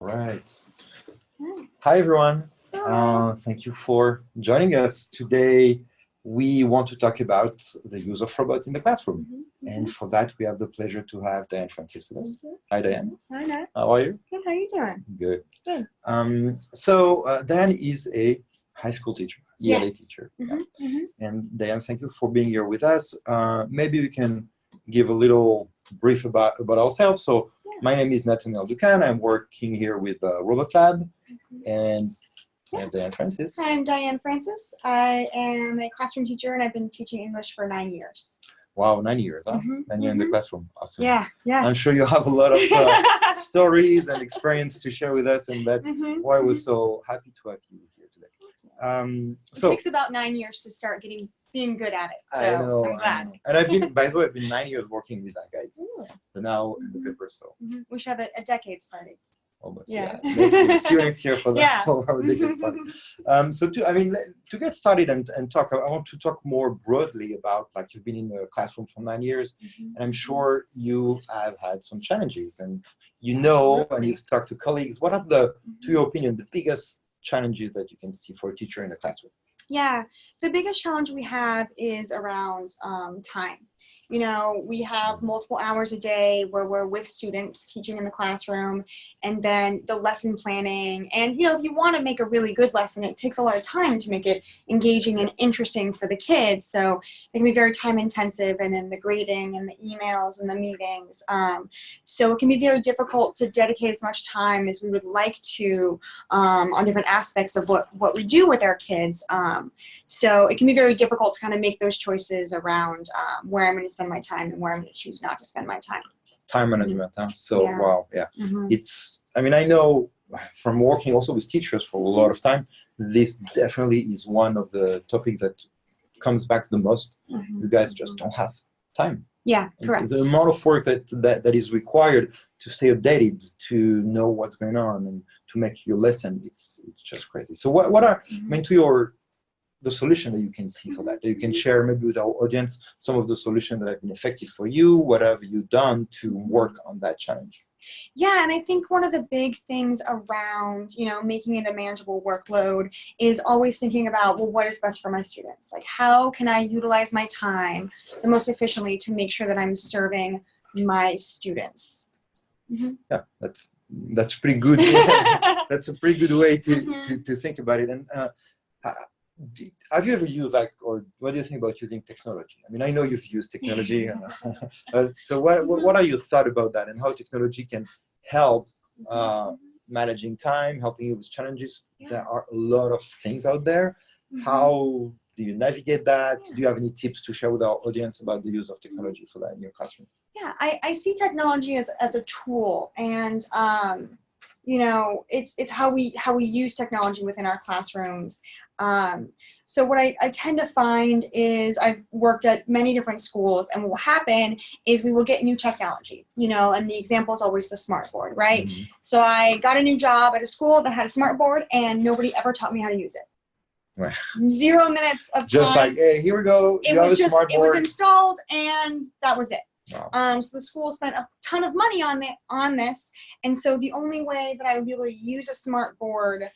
Right. Hi, everyone. Thank you for joining us. Today, we want to talk about the use of robots in the classroom. And for that, we have the pleasure to have Diane Francis with us. Hi, Diane. Hi, Nat. How are you? Good. How are you doing? Good. Good. Diane is a high school teacher, ELA Yes. teacher. And Diane, thank you for being here with us. Maybe we can give a little brief about ourselves. So my name is Nathaniel Ducan. I'm working here with Robot Lab, and I have Diane Francis. Hi, I'm Diane Francis. I am a classroom teacher, and I've been teaching English for 9 years. Wow, 9 years, huh? 9 years in the classroom. Awesome. Yeah, yeah. I'm sure you have a lot of stories and experience to share with us, and that's why we're so happy to have you here today. It takes about 9 years to start being good at it, so I know, I'm glad. I know. And I've been, by the way, I've been 9 years working with that, guys. So now in the paper, so. We should have a decades party. Almost, Yeah. See you next year for that, for our decade party. To get started and talk, I want to talk more broadly about, like, you've been in the classroom for 9 years, and I'm sure you have had some challenges, and and you've talked to colleagues. What are to your opinion, the biggest challenges that you can see for a teacher in a classroom? Yeah, the biggest challenge we have is around time. You know, we have multiple hours a day where we're with students teaching in the classroom, and then the lesson planning. And, you know, if you want to make a really good lesson, it takes a lot of time to make it engaging and interesting for the kids. So it can be very time intensive, and then the grading and the emails and the meetings. So it can be very difficult to dedicate as much time as we would like to on different aspects of what we do with our kids. So it can be very difficult to kind of make those choices around where I'm going to spend my time and where I'm going to choose not to spend my time. Time management, huh? So, wow, yeah. It's, I mean, I know from working also with teachers for a lot of time, this definitely is one of the topics that comes back the most. You guys just don't have time. Yeah, correct. The amount of work that is required to stay updated, to know what's going on, and to make your lesson, it's just crazy. So what are, I mean, the solution that you can see for that you can share maybe with our audience, some of the solutions that have been effective for you? What have you done to work on that challenge? Yeah, and I think one of the big things around, you know, making it a manageable workload is always thinking about, well, what is best for my students? Like, how can I utilize my time the most efficiently to make sure that I'm serving my students? Yeah, that's pretty good. That's a pretty good way to think about it. And have you ever used, like, or what do you think about using technology? I mean, I know you've used technology. So what are your thoughts about that, and how technology can help managing time, helping you with challenges? There are a lot of things out there. How do you navigate that? Do you have any tips to share with our audience about the use of technology for that in your classroom? Yeah, I see technology as a tool, and you know, it's how we use technology within our classrooms. So what I tend to find is, I've worked at many different schools, and what will happen is we will get new technology, you know, and the example is always the smart board, right? So I got a new job at a school that had a smart board, and nobody ever taught me how to use it. Right. 0 minutes of time. Just like, hey, here we go. It was installed, and that was it. Wow. So the school spent a ton of money on this, and so the only way that I would be able to use a smart board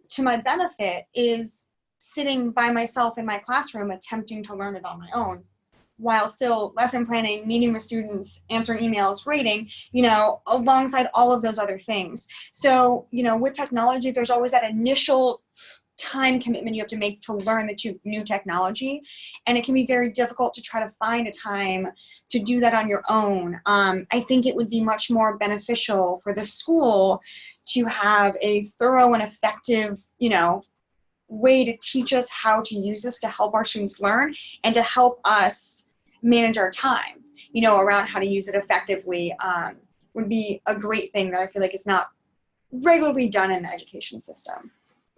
to my benefit is sitting by myself in my classroom attempting to learn it on my own, while still lesson planning, meeting with students, answering emails, grading, you know, alongside all of those other things. So, you know, with technology, there's always that initial time commitment you have to make to learn the new technology, and it can be very difficult to try to find a time to do that on your own. I think it would be much more beneficial for the school to have a thorough and effective, you know, way to teach us how to use this to help our students learn, and to help us manage our time, you know, around how to use it effectively. Would be a great thing that I feel like is not regularly done in the education system.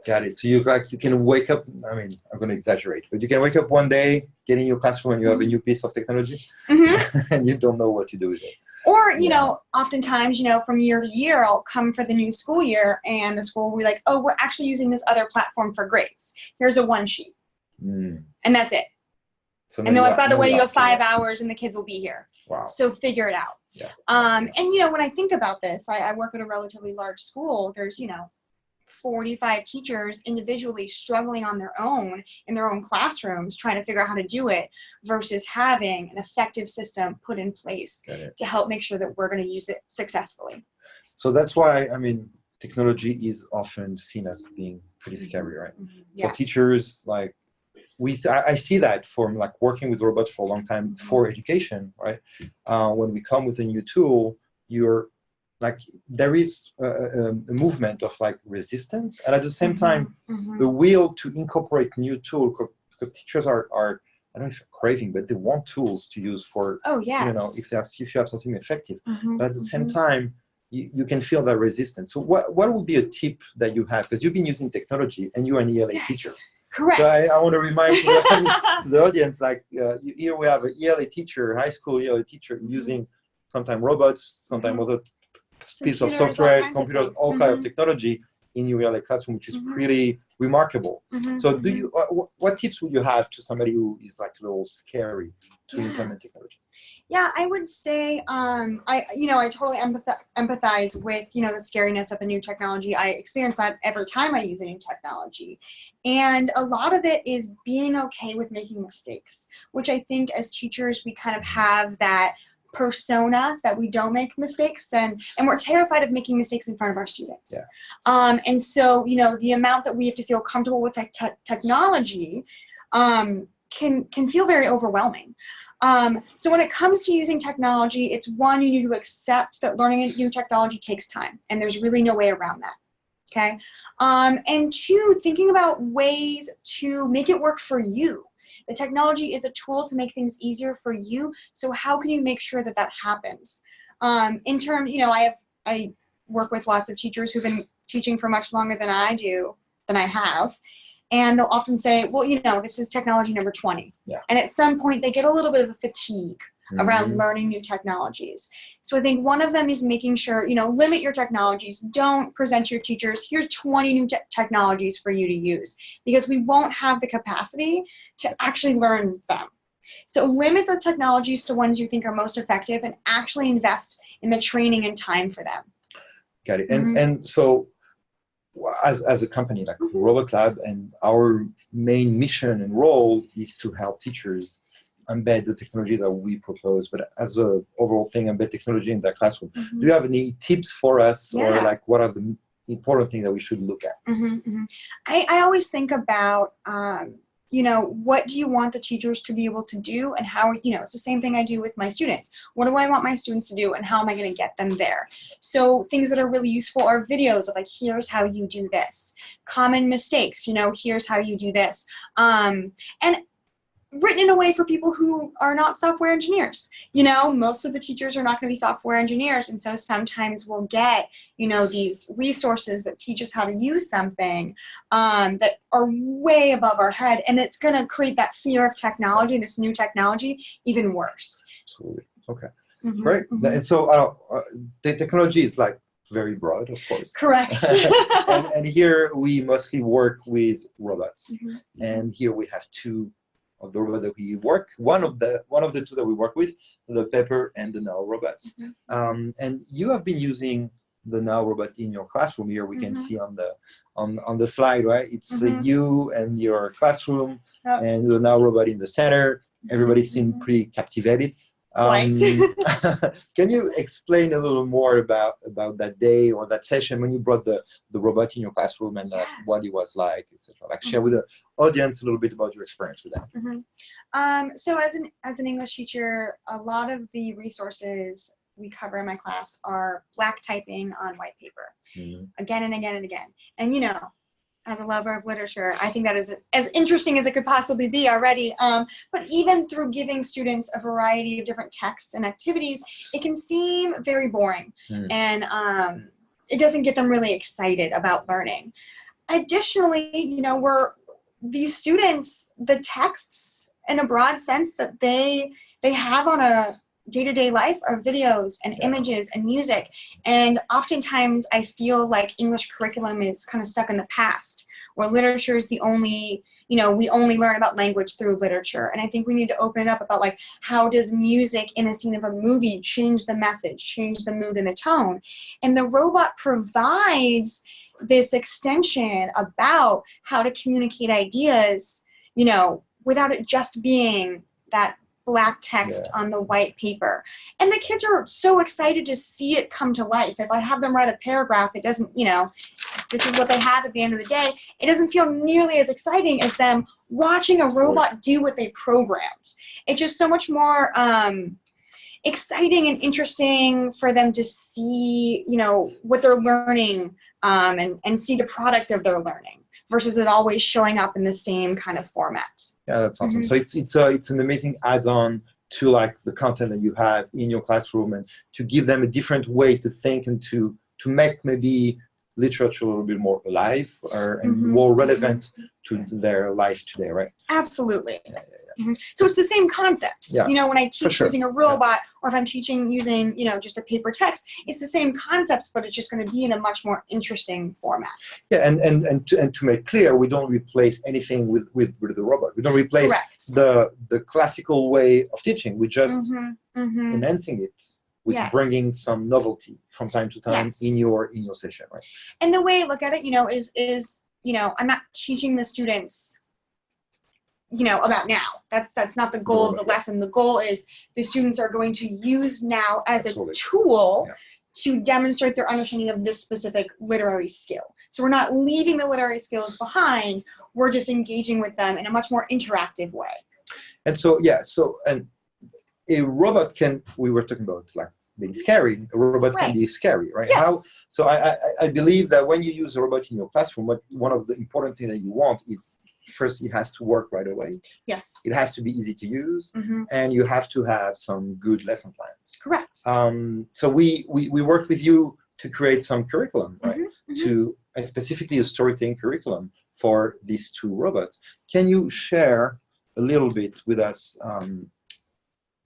Got it. So you can wake up, I mean, I'm going to exaggerate, but you can wake up one day, get in your classroom, and you have a new piece of technology, and you don't know what to do with it. Or, you know, oftentimes, you know, from year to year, I'll come for the new school year, and the school will be like, oh, we're actually using this other platform for grades. Here's a one sheet. And that's it. So and they're like, by the way, you have 5 hours, and the kids will be here. Wow. So figure it out. Yeah. And when I think about this, I work at a relatively large school. There's 45 teachers individually struggling on their own in their own classrooms trying to figure out how to do it versus having an effective system put in place to help make sure that we're going to use it successfully. So that's why, I mean, technology is often seen as being pretty scary, right? For teachers, like I see that from like working with robots for a long time for education, right? When we come with a new tool, you're like, there is a movement of like resistance, and at the same time, the will to incorporate new tools, because teachers are I don't know if you're craving, but they want tools to use for, if you have something effective. But at the same time, you can feel that resistance. So what would be a tip that you have? Because you've been using technology and you're an ELA teacher. Correct. So I want to remind to the audience, like here we have an ELA teacher, high school ELA teacher using sometimes robots, sometimes other piece of software, computers, all kind of technology in your ELA classroom, which is pretty remarkable. So do you, what tips would you have to somebody who is like a little scary to implement technology? Yeah, I would say I totally empathize with the scariness of the new technology. I experience that every time I use a new technology, and a lot of it is being okay with making mistakes, which I think as teachers we kind of have that persona that we don't make mistakes, and we're terrified of making mistakes in front of our students. And so the amount that we have to feel comfortable with technology can feel very overwhelming. So when it comes to using technology, it's one, you need to accept that learning a new technology takes time, and there's really no way around that. Okay. And two, thinking about ways to make it work for you. The technology is a tool to make things easier for you. So how can you make sure that that happens? In terms, I work with lots of teachers who've been teaching for much longer than I have. And they'll often say, well, this is technology number 20. And at some point they get a little bit of a fatigue around learning new technologies. So I think one of them is making sure, limit your technologies. Don't present your teachers, here's 20 new technologies for you to use, because we won't have the capacity to actually learn them. So limit the technologies to ones you think are most effective and actually invest in the training and time for them. Got it. And so as a company like Robot Lab, and our main mission and role is to help teachers embed the technology that we propose, but as a overall thing, embed technology in their classroom. Do you have any tips for us, or like what are the important things that we should look at? I always think about what do you want the teachers to be able to do, and how, it's the same thing I do with my students. What do I want my students to do, and how am I going to get them there? So things that are really useful are videos of like, here's how you do this. Common mistakes, here's how you do this. And written in a way for people who are not software engineers. Most of the teachers are not going to be software engineers, and so sometimes we'll get, these resources that teach us how to use something that are way above our head, and it's going to create that fear of technology, this new technology, even worse. Absolutely. Okay. Great. And so the technology is like very broad, of course. Correct. and here we mostly work with robots, and here we have two of the robots that we work. One of the two that we work with, the Pepper and the Now robots. And you have been using the Now robot in your classroom. Here we can see on the slide, right? It's you and your classroom, and the Now robot in the center. Everybody seemed pretty captivated. Can you explain a little more about that day or that session when you brought the robot in your classroom, and what it was like, etc.? Like share with the audience a little bit about your experience with that. So as an English teacher, a lot of the resources we cover in my class are black typing on white paper, again and again and again. And as a lover of literature, I think that is as interesting as it could possibly be already. But even through giving students a variety of different texts and activities, it can seem very boring, and it doesn't get them really excited about learning. Additionally, these students, the texts in a broad sense that they have on a day-to-day life are videos and images and music, and oftentimes I feel like English curriculum is kind of stuck in the past, where literature is the only we only learn about language through literature. And I think we need to open it up about like, how does music in a scene of a movie change the message, change the mood and the tone? And the robot provides this extension about how to communicate ideas, without it just being that black text on the white paper. And the kids are so excited to see it come to life. If I have them write a paragraph, it doesn't, this is what they have at the end of the day. It doesn't feel nearly as exciting as them watching a robot do what they programmed. It's just so much more exciting and interesting for them to see, what they're learning and see the product of their learning, versus it always showing up in the same kind of format. Yeah, that's awesome. So it's an amazing add-on to like the content that you have in your classroom, and to give them a different way to think, and to make maybe literature a little bit more alive and more relevant to their life today, right? Absolutely. So it's the same concept. When I teach using a robot, or if I'm teaching using, just a paper text, it's the same concepts, but it's just going to be in a much more interesting format. Yeah, and to make clear, we don't replace anything with the robot. We don't replace the classical way of teaching. We just enhancing it with bringing some novelty from time to time in your session, right? And the way I look at it, is I'm not teaching the students about now. That's not the goal of the lesson. The goal is the students are going to use now as a tool to demonstrate their understanding of this specific literary skill. So we're not leaving the literary skills behind. We're just engaging with them in a much more interactive way. And so, and a robot we were talking about like being scary. A robot can be scary, right? Yes. So I believe that when you use a robot in your classroom, one of the important things that you want is, first, it has to work right away. Yes. It has to be easy to use, and you have to have some good lesson plans. Correct. So we worked with you to create some curriculum, right? And specifically a storytelling curriculum for these two robots. Can you share a little bit with us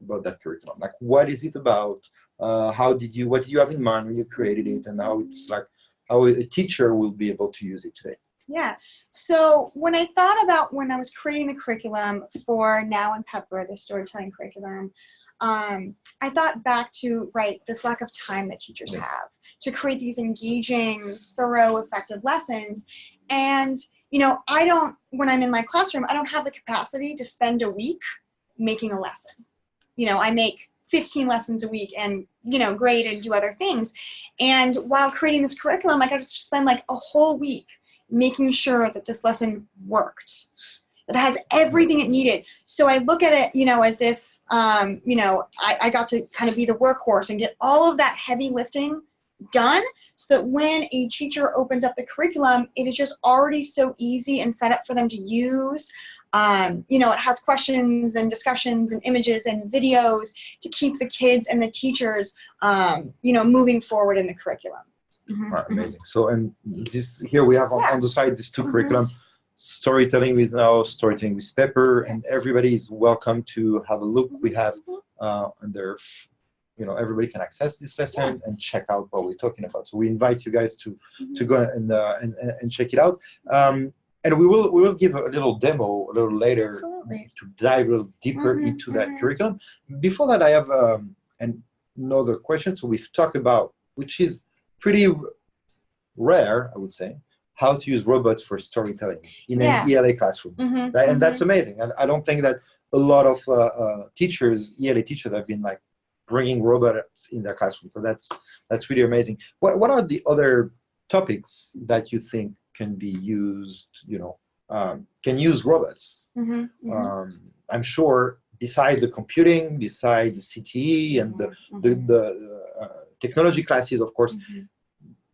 about that curriculum? Like, what is it about? What did you have in mind when you created it, and how a teacher will be able to use it today? Yeah. So when I thought about when I was creating the curriculum for Now and Pepper, the storytelling curriculum, I thought back to, this lack of time that teachers have to create these engaging, thorough, effective lessons. And, when I'm in my classroom, I don't have the capacity to spend a week making a lesson. I make 15 lessons a week and, grade and do other things. And while creating this curriculum, I got to spend like a whole week making sure that this lesson worked, that it has everything it needed. So I look at it, as if, I got to kind of be the workhorse and get all of that heavy lifting done, so that when a teacher opens up the curriculum, it is just already so easy and set up for them to use. It has questions and discussions and images and videos to keep the kids and the teachers, moving forward in the curriculum. Right, amazing. So, and here we have on the side these two curriculum: storytelling with Now, storytelling with Pepper, and everybody is welcome to have a look. We have under, everybody can access this lesson and check out what we're talking about. So we invite you guys to go and check it out. And we will give a little demo a little later to dive a little deeper into that curriculum. Before that, I have another question. So we've talked about, which is pretty rare, I would say, how to use robots for storytelling in an ELA classroom, right? And that's amazing. And I don't think that a lot of ELA teachers have been like bringing robots in their classroom. So that's really amazing. What are the other topics that you think can be used? Can use robots? I'm sure, beside the computing, beside the CTE and the technology classes, of course.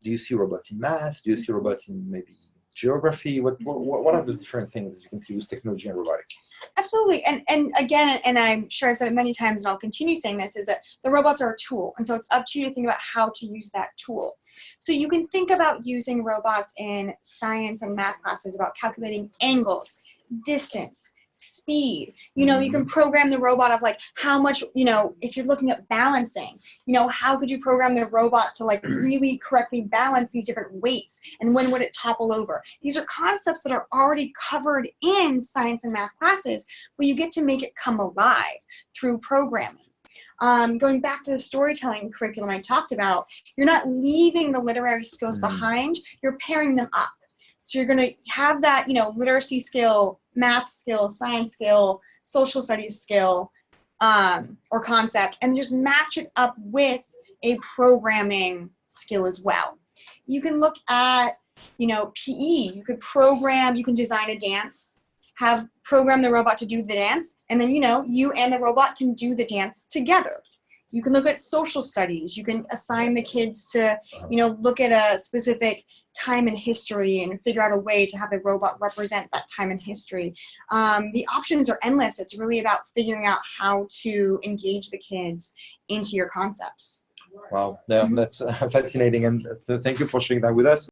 Do you see robots in math? Do you see robots in maybe geography? What are the different things that you can see with technology and robotics? Absolutely. And again, and I'm sure I've said it many times, and I'll continue saying this, is that the robots are a tool. And so it's up to you to think about how to use that tool. So you can think about using robots in science and math classes, about calculating angles, distance, speed. You can program the robot of like how much, if you're looking at balancing, how could you program the robot to like really correctly balance these different weights, and when would it topple over? These are concepts that are already covered in science and math classes, but you get to make it come alive through programming. Going back to the storytelling curriculum I talked about, you're not leaving the literary skills behind, you're pairing them up. So you're going to have that, literacy skill, math skill, science skill, social studies skill, or concept, and just match it up with a programming skill as well. You can look at, PE. You could program, you can design a dance, program the robot to do the dance, and then, you and the robot can do the dance together. You can look at social studies. You can assign the kids to, look at a specific time in history and figure out a way to have the robot represent that time in history. The options are endless. It's really about figuring out how to engage the kids into your concepts. Wow, yeah, that's fascinating, and thank you for sharing that with us.